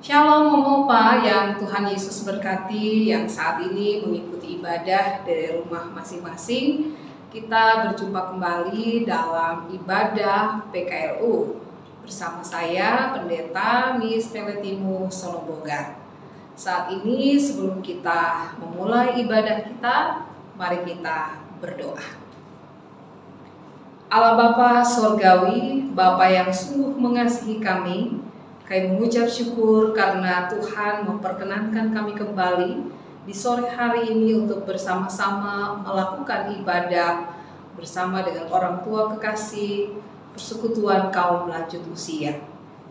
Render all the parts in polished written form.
Shalom Opa yang Tuhan Yesus berkati, yang saat ini mengikuti ibadah dari rumah masing-masing. Kita berjumpa kembali dalam ibadah PKLU bersama saya Pendeta Miss Peletimu Solomboga. Saat ini sebelum kita memulai ibadah kita, mari kita berdoa. Allah Bapa Sorgawi, Bapa yang sungguh mengasihi kami mengucap syukur karena Tuhan memperkenankan kami kembali di sore hari ini untuk bersama-sama melakukan ibadah bersama dengan orang tua kekasih persekutuan kaum lanjut usia.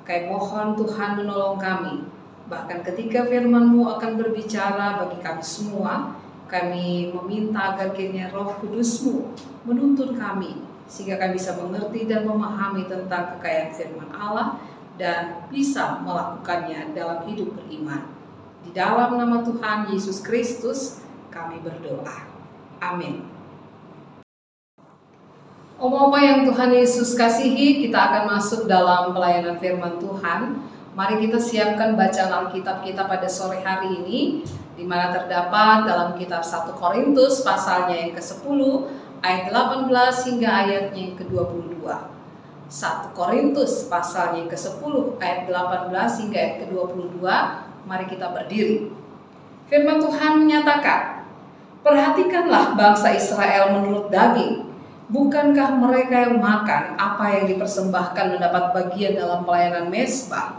Kami mohon Tuhan menolong kami, bahkan ketika firman-Mu akan berbicara bagi kami semua, kami meminta agar kiranya Roh Kudus-Mu menuntun kami, sehingga kami bisa mengerti dan memahami tentang kekayaan firman Allah, dan bisa melakukannya dalam hidup beriman. Di dalam nama Tuhan Yesus Kristus kami berdoa. Amin. Om-oma yang Tuhan Yesus kasihi, kita akan masuk dalam pelayanan firman Tuhan. Mari kita siapkan bacaan Alkitab kita pada sore hari ini, di mana terdapat dalam kitab 1 Korintus pasalnya yang ke-10 ayat 18 hingga ayatnya yang ke-22. 1 Korintus pasalnya ke-10 ayat 18 hingga ayat ke-22. Mari kita berdiri. Firman Tuhan menyatakan, "Perhatikanlah bangsa Israel menurut daging. Bukankah mereka yang makan apa yang dipersembahkan mendapat bagian dalam pelayanan mezbah?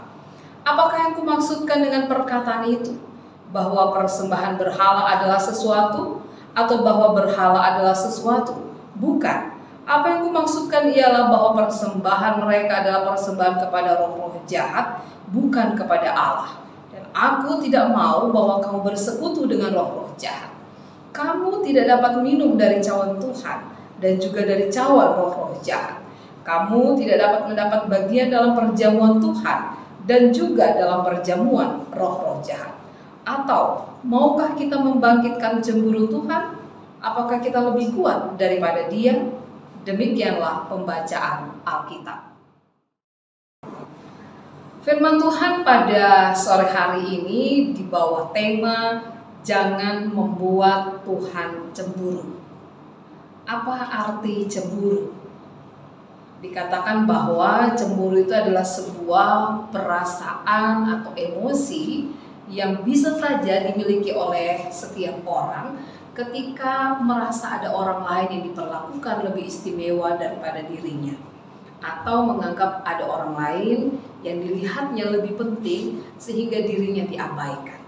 Apakah yang kumaksudkan dengan perkataan itu? Bahwa persembahan berhala adalah sesuatu, atau bahwa berhala adalah sesuatu? Bukan. Apa yang kumaksudkan ialah bahwa persembahan mereka adalah persembahan kepada roh-roh jahat, bukan kepada Allah. Dan aku tidak mau bahwa kamu bersekutu dengan roh-roh jahat. Kamu tidak dapat minum dari cawan Tuhan dan juga dari cawan roh-roh jahat. Kamu tidak dapat mendapat bagian dalam perjamuan Tuhan dan juga dalam perjamuan roh-roh jahat. Atau maukah kita membangkitkan cemburu Tuhan? Apakah kita lebih kuat daripada Dia?" Demikianlah pembacaan Alkitab. Firman Tuhan pada sore hari ini di bawah tema jangan membuat Tuhan cemburu. Apa arti cemburu? Dikatakan bahwa cemburu itu adalah sebuah perasaan atau emosi yang bisa saja dimiliki oleh setiap orang ketika merasa ada orang lain yang diperlakukan lebih istimewa daripada dirinya, atau menganggap ada orang lain yang dilihatnya lebih penting sehingga dirinya diabaikan.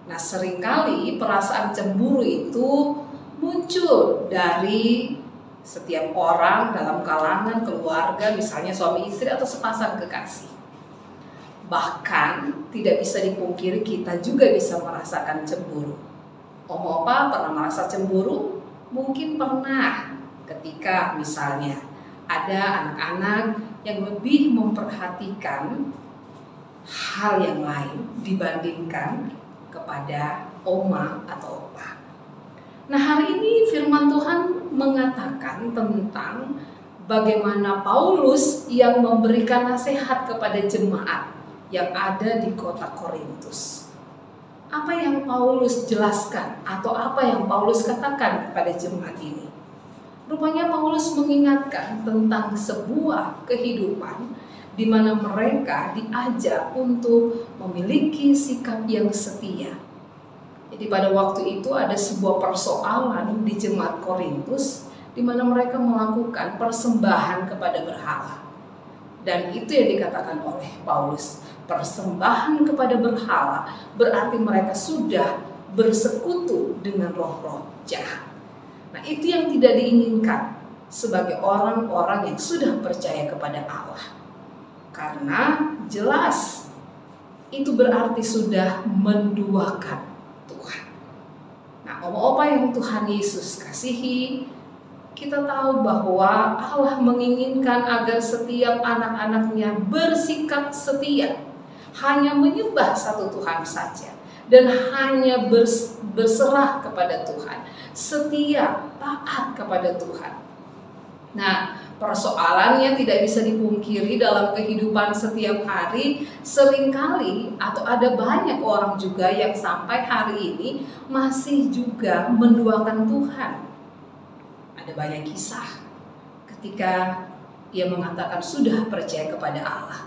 Nah, seringkali perasaan cemburu itu muncul dari setiap orang dalam kalangan keluarga, misalnya suami istri atau sepasang kekasih. Bahkan tidak bisa dipungkiri kita juga bisa merasakan cemburu. Om-opa pernah merasa cemburu? Mungkin pernah ketika misalnya ada anak-anak yang lebih memperhatikan hal yang lain dibandingkan kepada oma atau opa. Nah, hari ini firman Tuhan mengatakan tentang bagaimana Paulus yang memberikan nasihat kepada jemaat yang ada di kota Korintus. Apa yang Paulus jelaskan atau apa yang Paulus katakan kepada jemaat ini? Rupanya Paulus mengingatkan tentang sebuah kehidupan di mana mereka diajak untuk memiliki sikap yang setia. Jadi pada waktu itu ada sebuah persoalan di jemaat Korintus di mana mereka melakukan persembahan kepada berhala. Dan itu yang dikatakan oleh Paulus, persembahan kepada berhala berarti mereka sudah bersekutu dengan roh-roh jahat. Nah, itu yang tidak diinginkan sebagai orang-orang yang sudah percaya kepada Allah. Karena jelas itu berarti sudah menduakan Tuhan. Nah, opa yang Tuhan Yesus kasihi, kita tahu bahwa Allah menginginkan agar setiap anak-anaknya bersikap setia, hanya menyembah satu Tuhan saja, dan hanya berserah kepada Tuhan, setia, taat kepada Tuhan. Nah, persoalannya tidak bisa dipungkiri dalam kehidupan setiap hari. Seringkali atau ada banyak orang juga yang sampai hari ini masih juga menduakan Tuhan. Ada banyak kisah ketika ia mengatakan sudah percaya kepada Allah,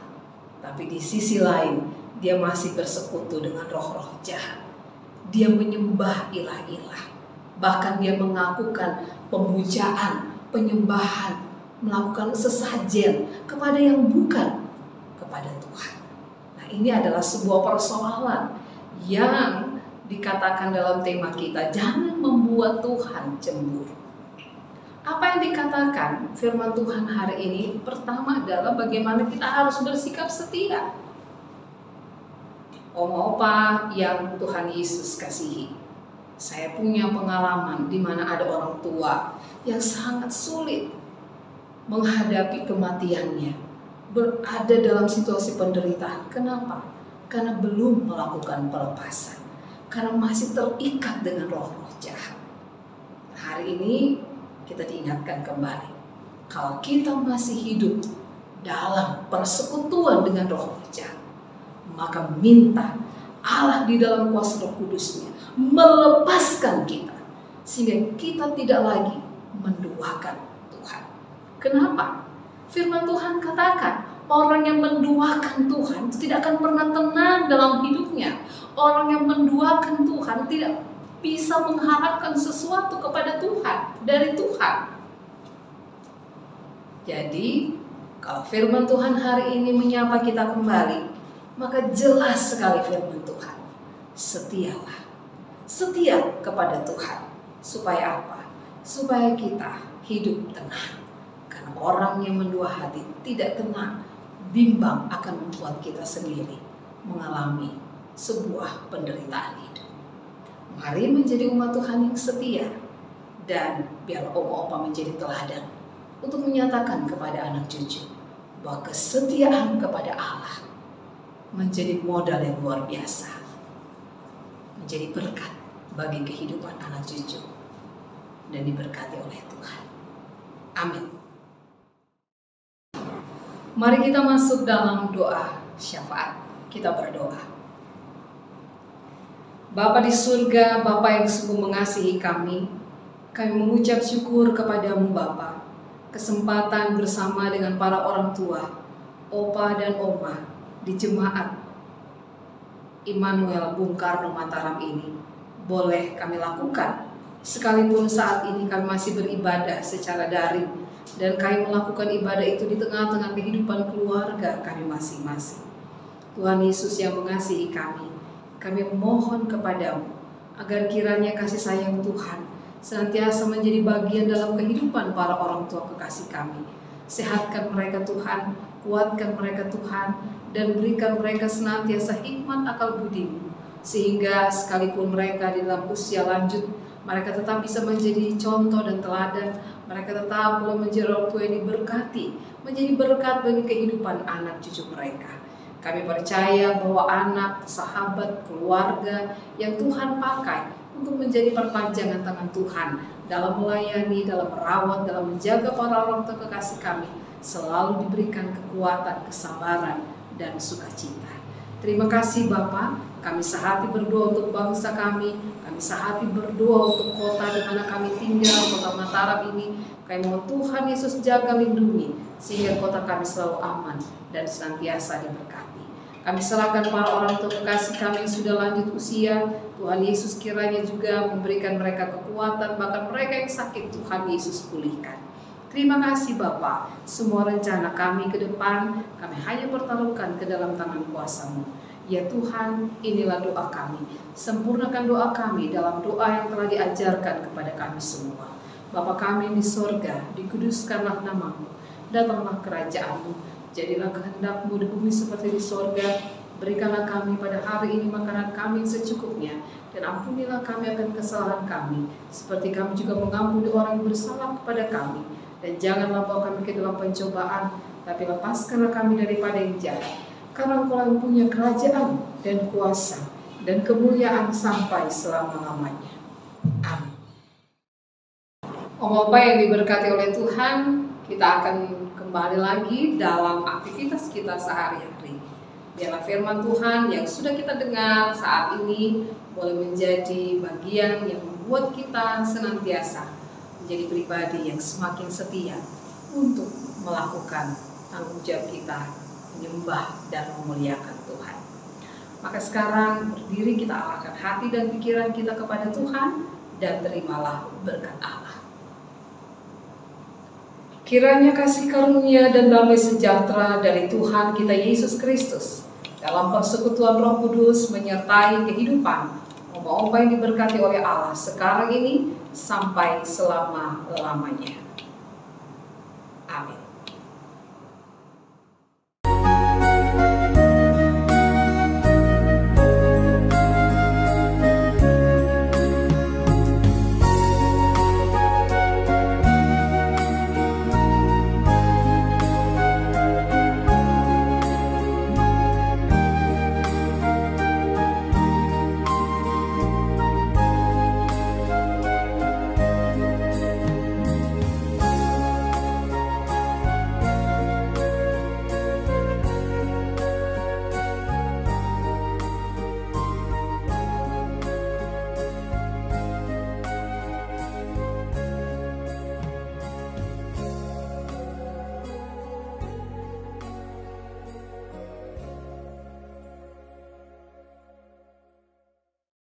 tapi di sisi lain dia masih bersekutu dengan roh-roh jahat. Dia menyembah ilah-ilah, bahkan dia mengakukan pemujaan, penyembahan, melakukan sesajen kepada yang bukan kepada Tuhan. Nah, ini adalah sebuah persoalan yang dikatakan dalam tema kita, jangan membuat Tuhan cemburu. Apa yang dikatakan firman Tuhan hari ini? Pertama adalah bagaimana kita harus bersikap setia. Oma-opa yang Tuhan Yesus kasihi, saya punya pengalaman di mana ada orang tua yang sangat sulit menghadapi kematiannya, berada dalam situasi penderitaan. Kenapa? Karena belum melakukan pelepasan, karena masih terikat dengan roh-roh jahat. Hari ini kita diingatkan kembali, kalau kita masih hidup dalam persekutuan dengan roh jahat, maka minta Allah di dalam kuasa Roh Kudus-Nya melepaskan kita, sehingga kita tidak lagi menduakan Tuhan. Kenapa? Firman Tuhan katakan, orang yang menduakan Tuhan tidak akan pernah tenang dalam hidupnya. Orang yang menduakan Tuhan tidak bisa mengharapkan sesuatu kepada Tuhan, dari Tuhan. Jadi, kalau firman Tuhan hari ini menyapa kita kembali, maka jelas sekali firman Tuhan. Setialah, setia kepada Tuhan. Supaya apa? Supaya kita hidup tenang. Karena orang yang mendua hati tidak tenang, bimbang akan membuat kita sendiri mengalami sebuah penderitaan hidup. Mari menjadi umat Tuhan yang setia, dan biar oma-opa menjadi teladan untuk menyatakan kepada anak cucu bahwa kesetiaan kepada Allah menjadi modal yang luar biasa, menjadi berkat bagi kehidupan anak cucu, dan diberkati oleh Tuhan. Amin. Mari kita masuk dalam doa syafaat. Kita berdoa. Bapa di surga, Bapa yang sungguh mengasihi kami mengucap syukur kepadamu Bapa, kesempatan bersama dengan para orang tua, opa dan oma di jemaat Immanuel Bung Karno Mataram ini boleh kami lakukan, sekalipun saat ini kami masih beribadah secara daring, dan kami melakukan ibadah itu di tengah-tengah kehidupan keluarga kami masing-masing. Tuhan Yesus yang mengasihi kami mohon kepadamu agar kiranya kasih sayang Tuhan senantiasa menjadi bagian dalam kehidupan para orang tua kekasih kami. Sehatkan mereka Tuhan, kuatkan mereka Tuhan, dan berikan mereka senantiasa hikmat akal budimu, sehingga sekalipun mereka di dalam usia lanjut, mereka tetap bisa menjadi contoh dan teladan. Mereka tetap boleh menjadi orang tua yang diberkati, menjadi berkat bagi kehidupan anak cucu mereka. Kami percaya bahwa anak, sahabat, keluarga yang Tuhan pakai untuk menjadi perpanjangan tangan Tuhan dalam melayani, dalam merawat, dalam menjaga para orang tua kekasih kami, selalu diberikan kekuatan, kesabaran, dan sukacita. Terima kasih Bapa, kami sehati berdoa untuk bangsa kami sehati berdoa untuk kota di mana kami tinggal, kota Mataram ini. Kami mohon Tuhan Yesus jaga lindungi, sehingga kota kami selalu aman dan senantiasa diberkati. Kami serahkan para orang tua kekasih kami yang sudah lanjut usia. Tuhan Yesus kiranya juga memberikan mereka kekuatan, bahkan mereka yang sakit Tuhan Yesus pulihkan. Terima kasih Bapa, semua rencana kami ke depan kami hanya pertaruhkan ke dalam tangan kuasa-Mu. Ya Tuhan, inilah doa kami. Sempurnakan doa kami dalam doa yang telah diajarkan kepada kami semua. Bapa kami di sorga, dikuduskanlah nama-Mu. Datanglah kerajaan-Mu. Jadilah kehendak-Mu di bumi seperti di sorga. Berikanlah kami pada hari ini makanan kami secukupnya, dan ampunilah kami akan kesalahan kami, seperti kami juga mengampuni orang yang bersalah kepada kami. Dan janganlah bawa kami ke dalam pencobaan, tapi lepaskanlah kami daripada yang jahat. Karena Engkau yang punya kerajaan dan kuasa dan kemuliaan sampai selama-lamanya. Amin. Om Bapak yang diberkati oleh Tuhan, kita akan kembali lagi dalam aktivitas kita sehari-hari. Biarlah firman Tuhan yang sudah kita dengar saat ini boleh menjadi bagian yang membuat kita senantiasa menjadi pribadi yang semakin setia untuk melakukan tanggung jawab kita menyembah dan memuliakan Tuhan. Maka sekarang berdiri, kita arahkan hati dan pikiran kita kepada Tuhan dan terimalah berkat Allah. Kiranya kasih karunia dan damai sejahtera dari Tuhan kita Yesus Kristus dalam persekutuan Roh Kudus menyertai kehidupan omong-omong yang diberkati oleh Allah sekarang ini sampai selama-lamanya.